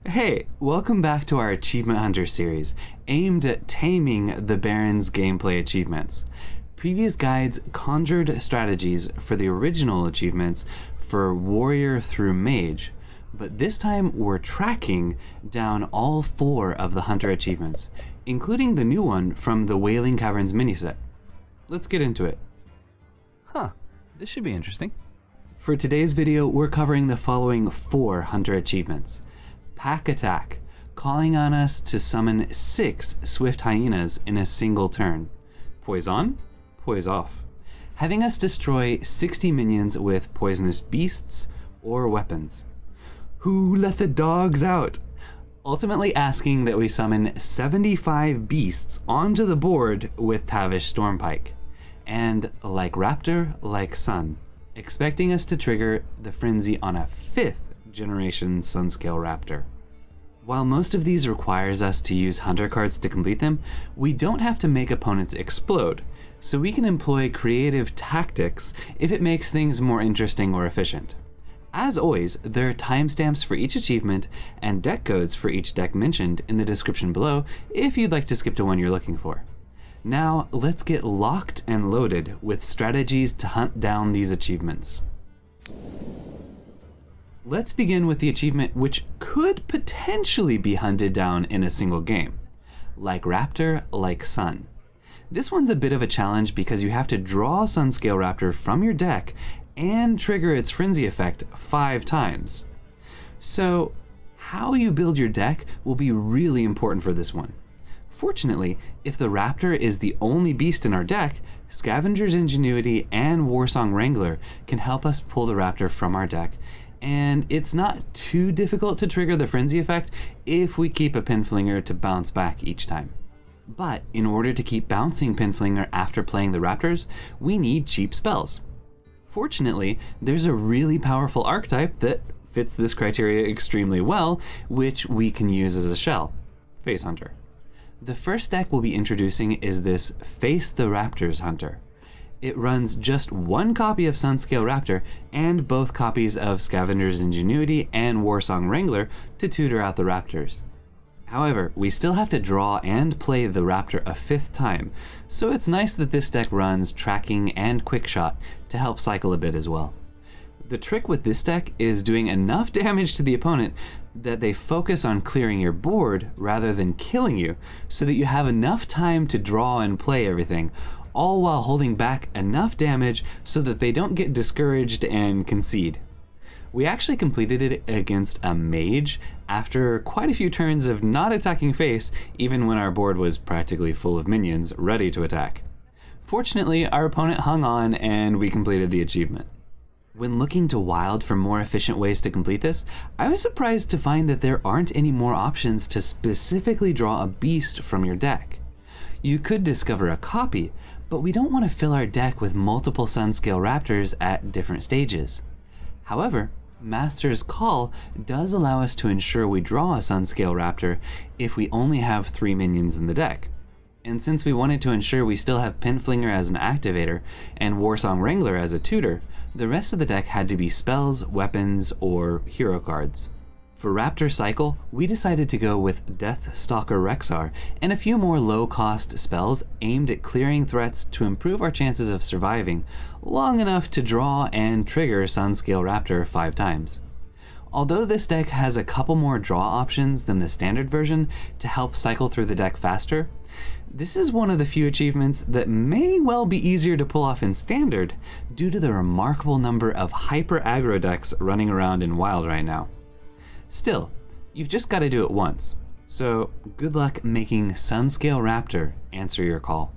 Hey, welcome back to our Achievement Hunter series, aimed at taming the Barrens gameplay achievements. Previous guides conjured strategies for the original achievements for Warrior through Mage, but this time we're tracking down all 4 of the Hunter achievements, including the new one from the Wailing Caverns miniset. Let's get into it. This should be interesting. For today's video, we're covering the following 4 Hunter achievements. Pack Attack, calling on us to summon 6 Swift Hyenas in a single turn. Poison, Poisoff, having us destroy 60 minions with poisonous beasts or weapons. Who let the dogs out? Ultimately asking that we summon 75 beasts onto the board with Tavish Stormpike. And like Raptor, like Sun, expecting us to trigger the frenzy on a 5th generation Sunscale Raptor. While most of these requires us to use Hunter cards to complete them, we don't have to make opponents explode, so we can employ creative tactics if it makes things more interesting or efficient. As always, there are timestamps for each achievement and deck codes for each deck mentioned in the description below if you'd like to skip to one you're looking for. Now, let's get locked and loaded with strategies to hunt down these achievements. Let's begin with the achievement which could potentially be hunted down in a single game. Like Raptor, like Sun. This one's a bit of a challenge because you have to draw Sunscale Raptor from your deck and trigger its frenzy effect 5 times. So, how you build your deck will be really important for this one. Fortunately, if the Raptor is the only beast in our deck, Scavenger's Ingenuity and Warsong Wrangler can help us pull the Raptor from our deck, and it's not too difficult to trigger the frenzy effect if we keep a Pinflinger to bounce back each time. But in order to keep bouncing Pinflinger after playing the Raptors, we need cheap spells. Fortunately, there's a really powerful archetype that fits this criteria extremely well, which we can use as a shell, Face Hunter. The first deck we'll be introducing is this Face the Raptors Hunter. It runs just 1 copy of Sunscale Raptor and both copies of Scavenger's Ingenuity and Warsong Wrangler to tutor out the Raptors. However, we still have to draw and play the Raptor a 5th time, so it's nice that this deck runs Tracking and Quickshot to help cycle a bit as well. The trick with this deck is doing enough damage to the opponent that they focus on clearing your board rather than killing you, so that you have enough time to draw and play everything, all while holding back enough damage so that they don't get discouraged and concede. We actually completed it against a mage after quite a few turns of not attacking face, even when our board was practically full of minions ready to attack. Fortunately, our opponent hung on and we completed the achievement. When looking to Wild for more efficient ways to complete this, I was surprised to find that there aren't any more options to specifically draw a beast from your deck. You could discover a copy, but we don't want to fill our deck with multiple Sunscale Raptors at different stages. However, Master's Call does allow us to ensure we draw a Sunscale Raptor if we only have 3 minions in the deck. And since we wanted to ensure we still have Pinflinger as an activator and Warsong Wrangler as a tutor, the rest of the deck had to be spells, weapons, or hero cards. For Raptor Cycle, we decided to go with Deathstalker Rexar and a few more low-cost spells aimed at clearing threats to improve our chances of surviving long enough to draw and trigger Sunscale Raptor 5 times. Although this deck has a couple more draw options than the standard version to help cycle through the deck faster, this is one of the few achievements that may well be easier to pull off in standard due to the remarkable number of hyper aggro decks running around in Wild right now. Still, you've just got to do it once, so good luck making Sunscale Raptor answer your call.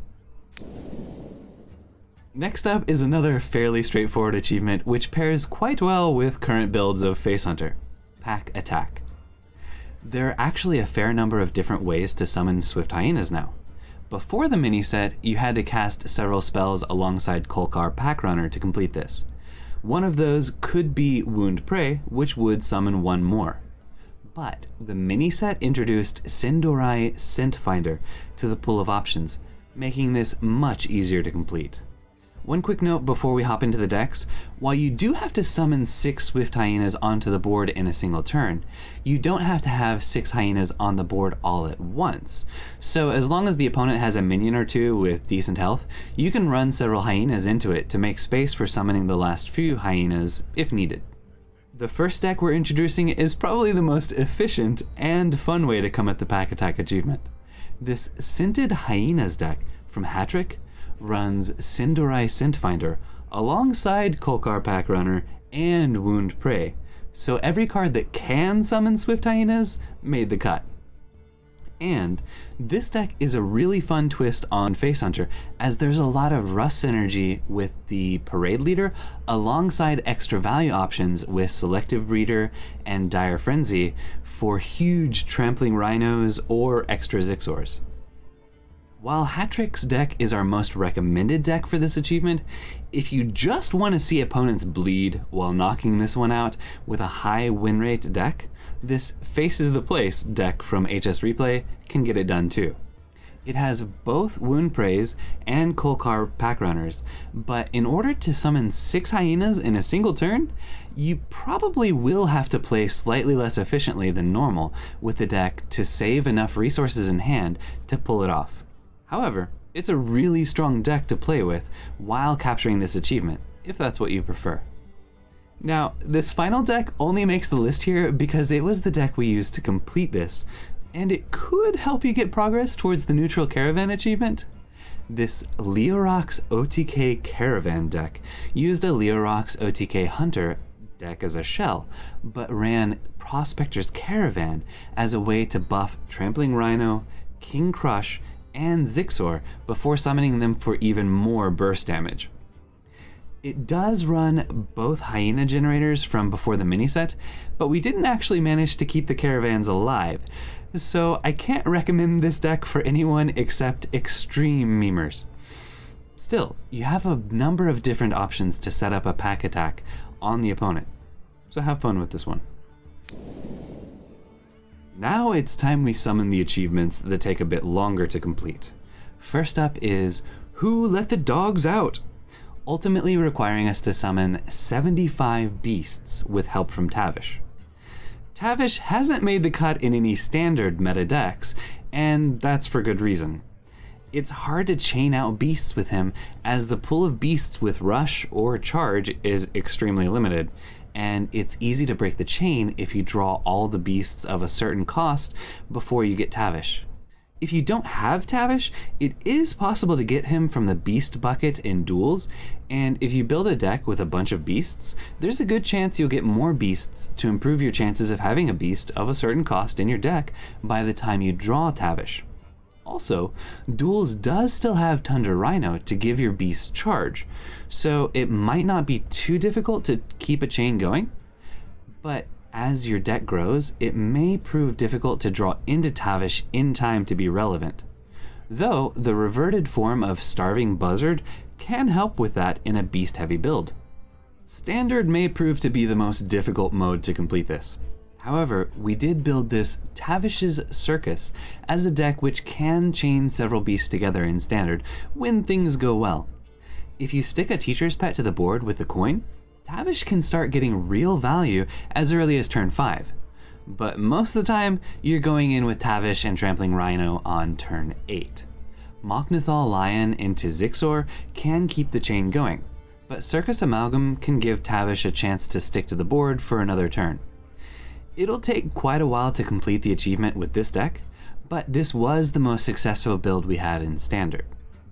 Next up is another fairly straightforward achievement which pairs quite well with current builds of Face Hunter, Pack Attack. There are actually a fair number of different ways to summon Swift Hyenas now. Before the mini-set, you had to cast several spells alongside Kolkar Packrunner to complete this. One of those could be Wound Prey, which would summon 1 more. But the mini-set introduced Sindorai Scent Finder to the pool of options, making this much easier to complete. One quick note before we hop into the decks: while you do have to summon 6 Swift Hyenas onto the board in a single turn, you don't have to have 6 Hyenas on the board all at once. So as long as the opponent has a minion or two with decent health, you can run several Hyenas into it to make space for summoning the last few Hyenas if needed. The first deck we're introducing is probably the most efficient and fun way to come at the Pack Attack achievement. This Scented Hyenas deck from HattriK runs Sindorai Scentfinder alongside Kolkar Pack Runner and Wound Prey, so every card that can summon Swift Hyenas made the cut. And this deck is a really fun twist on Face Hunter, as there's a lot of Rust synergy with the Parade Leader alongside extra value options with Selective Breeder and Dire Frenzy for huge Trampling Rhinos or extra Zixors. While HattriK's deck is our most recommended deck for this achievement, if you just want to see opponents bleed while knocking this one out with a high win rate deck, this Faces the Place deck from HS Replay can get it done too. It has both Wound Preys and Kolkar Pack Runners, but in order to summon 6 Hyenas in a single turn, you probably will have to play slightly less efficiently than normal with the deck to save enough resources in hand to pull it off. However, it's a really strong deck to play with while capturing this achievement, if that's what you prefer. Now, this final deck only makes the list here because it was the deck we used to complete this, and it could help you get progress towards the Neutral Caravan achievement. This Leorox OTK Caravan deck used a Leorox OTK Hunter deck as a shell, but ran Prospector's Caravan as a way to buff Trampling Rhino, King Crush, and Zixor before summoning them for even more burst damage. It does run both Hyena generators from before the mini-set, but we didn't actually manage to keep the caravans alive, so I can't recommend this deck for anyone except extreme memers. Still, you have a number of different options to set up a pack attack on the opponent, so have fun with this one. Now it's time we summon the achievements that take a bit longer to complete. First up is Who Let the Dogs Out? Ultimately requiring us to summon 75 beasts with help from Tavish. Tavish hasn't made the cut in any standard meta decks, and that's for good reason. It's hard to chain out beasts with him, as the pool of beasts with Rush or Charge is extremely limited, and it's easy to break the chain if you draw all the beasts of a certain cost before you get Tavish. If you don't have Tavish, it is possible to get him from the beast bucket in duels, and if you build a deck with a bunch of beasts, there's a good chance you'll get more beasts to improve your chances of having a beast of a certain cost in your deck by the time you draw Tavish. Also, duels does still have Tundra Rhino to give your beasts charge, so it might not be too difficult to keep a chain going, but as your deck grows, it may prove difficult to draw into Tavish in time to be relevant. Though the reverted form of Starving Buzzard can help with that in a beast-heavy build. Standard may prove to be the most difficult mode to complete this. However, we did build this Tavish's Circus as a deck which can chain several beasts together in Standard when things go well. If you stick a Teacher's Pet to the board with the coin, Tavish can start getting real value as early as turn 5. But most of the time, you're going in with Tavish and Trampling Rhino on turn 8. Mok'Nathal Lion into Zixor can keep the chain going, but Circus Amalgam can give Tavish a chance to stick to the board for another turn. It'll take quite a while to complete the achievement with this deck, but this was the most successful build we had in Standard.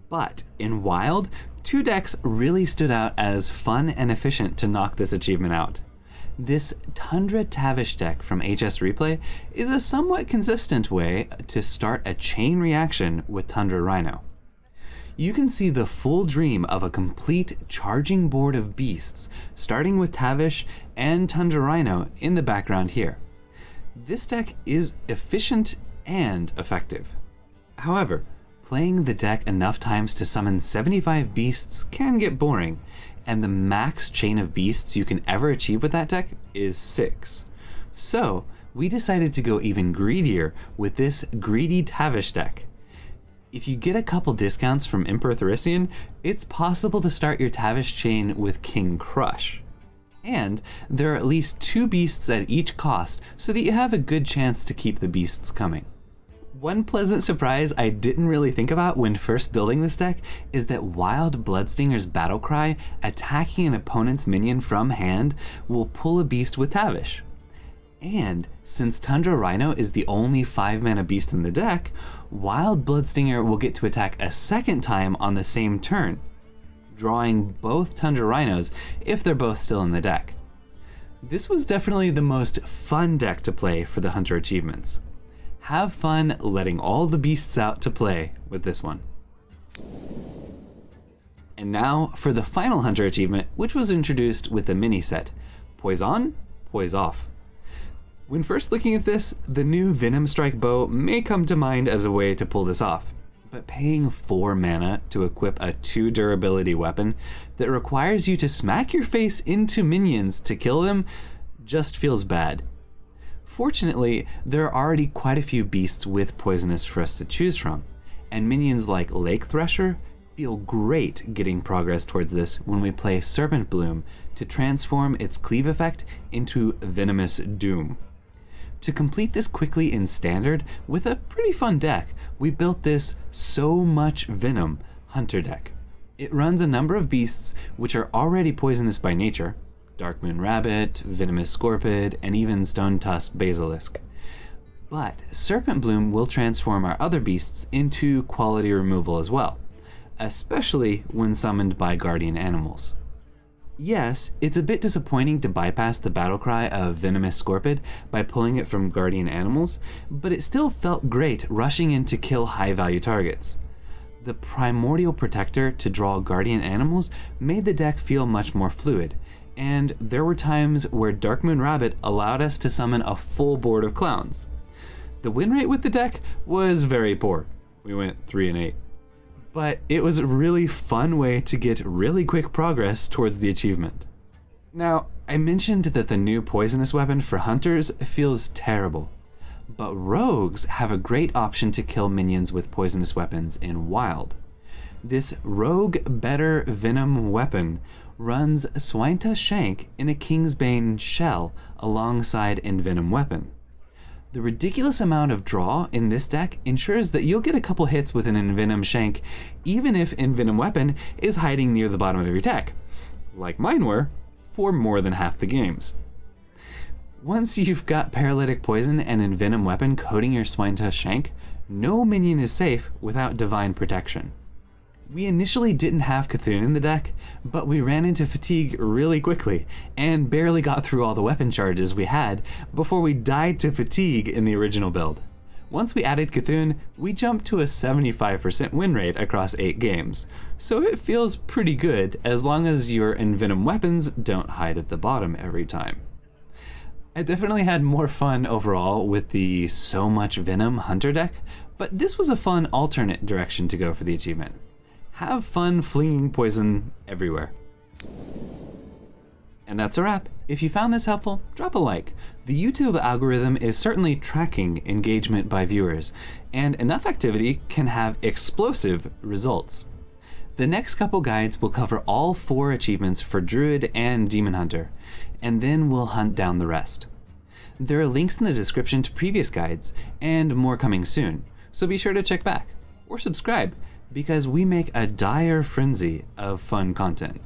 But in Wild, 2 decks really stood out as fun and efficient to knock this achievement out. This Tundra Tavish deck from HS Replay is a somewhat consistent way to start a chain reaction with Tundra Rhino. You can see the full dream of a complete charging board of beasts, starting with Tavish and Tundra Rhino in the background here. This deck is efficient and effective. However, playing the deck enough times to summon 75 beasts can get boring, and the max chain of beasts you can ever achieve with that deck is 6. So, we decided to go even greedier with this Greedy Tavish deck. If you get a couple discounts from Emperor Thurician, it's possible to start your Tavish chain with King Crush. And there are at least 2 beasts at each cost, so that you have a good chance to keep the beasts coming. One pleasant surprise I didn't really think about when first building this deck is that Wild Bloodstinger's Battlecry attacking an opponent's minion from hand will pull a beast with Tavish. And since Tundra Rhino is the only 5-mana beast in the deck, Wild Bloodstinger will get to attack a second time on the same turn, drawing both Tundra Rhinos if they're both still in the deck. This was definitely the most fun deck to play for the Hunter achievements. Have fun letting all the beasts out to play with this one. And now for the final Hunter achievement, which was introduced with the mini set, Poison, Poisoff. When first looking at this, the new Venom Strike bow may come to mind as a way to pull this off, but paying 4 mana to equip a 2 durability weapon that requires you to smack your face into minions to kill them just feels bad. Fortunately, there are already quite a few beasts with poisonous for us to choose from, and minions like Lake Thresher feel great getting progress towards this when we play Serpent Bloom to transform its cleave effect into Venomous Doom. To complete this quickly in Standard with a pretty fun deck, we built this So Much Venom Hunter deck. It runs a number of beasts which are already poisonous by nature, Darkmoon Rabbit, Venomous Scorpid, and even Stone Tusk Basilisk. But Serpent Bloom will transform our other beasts into quality removal as well, especially when summoned by guardian animals. Yes, it's a bit disappointing to bypass the battlecry of Venomous Scorpid by pulling it from guardian animals, but it still felt great rushing in to kill high-value targets. The Primordial Protector to draw guardian animals made the deck feel much more fluid, and there were times where Darkmoon Rabbit allowed us to summon a full board of clowns. The win rate with the deck was very poor. We went 3-8. But it was a really fun way to get really quick progress towards the achievement. Now, I mentioned that the new poisonous weapon for hunters feels terrible, but rogues have a great option to kill minions with poisonous weapons in Wild. This Rogue Better Venom weapon runs Swineta Shank in a Kingsbane shell alongside Envenom weapon. The ridiculous amount of draw in this deck ensures that you'll get a couple hits with an Envenom Shank even if Envenom weapon is hiding near the bottom of your deck, like mine were, for more than half the games. Once you've got Paralytic Poison and Envenom weapon coating your Swineta Shank, no minion is safe without Divine Protection. We initially didn't have Cthulhu in the deck, but we ran into fatigue really quickly, and barely got through all the weapon charges we had before we died to fatigue in the original build. Once we added Cthulhu, we jumped to a 75% win rate across 8 games, so it feels pretty good as long as your Envenom weapons don't hide at the bottom every time. I definitely had more fun overall with the So Much Venom Hunter deck, but this was a fun alternate direction to go for the achievement. Have fun flinging poison everywhere. And that's a wrap. If you found this helpful, drop a like. The YouTube algorithm is certainly tracking engagement by viewers, and enough activity can have explosive results. The next couple guides will cover all 4 achievements for Druid and Demon Hunter, and then we'll hunt down the rest. There are links in the description to previous guides, and more coming soon, so be sure to check back, or subscribe, because we make a dire frenzy of fun content.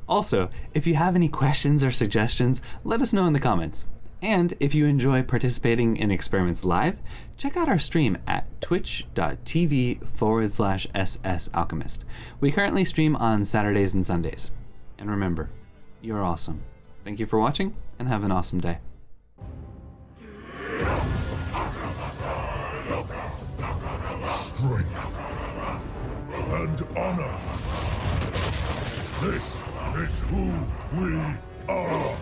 Also, if you have any questions or suggestions, let us know in the comments. And if you enjoy participating in experiments live, check out our stream at twitch.tv/SSAlchemist. We currently stream on Saturdays and Sundays. And remember, you're awesome. Thank you for watching, and have an awesome day. Strength and honor. This is who we are.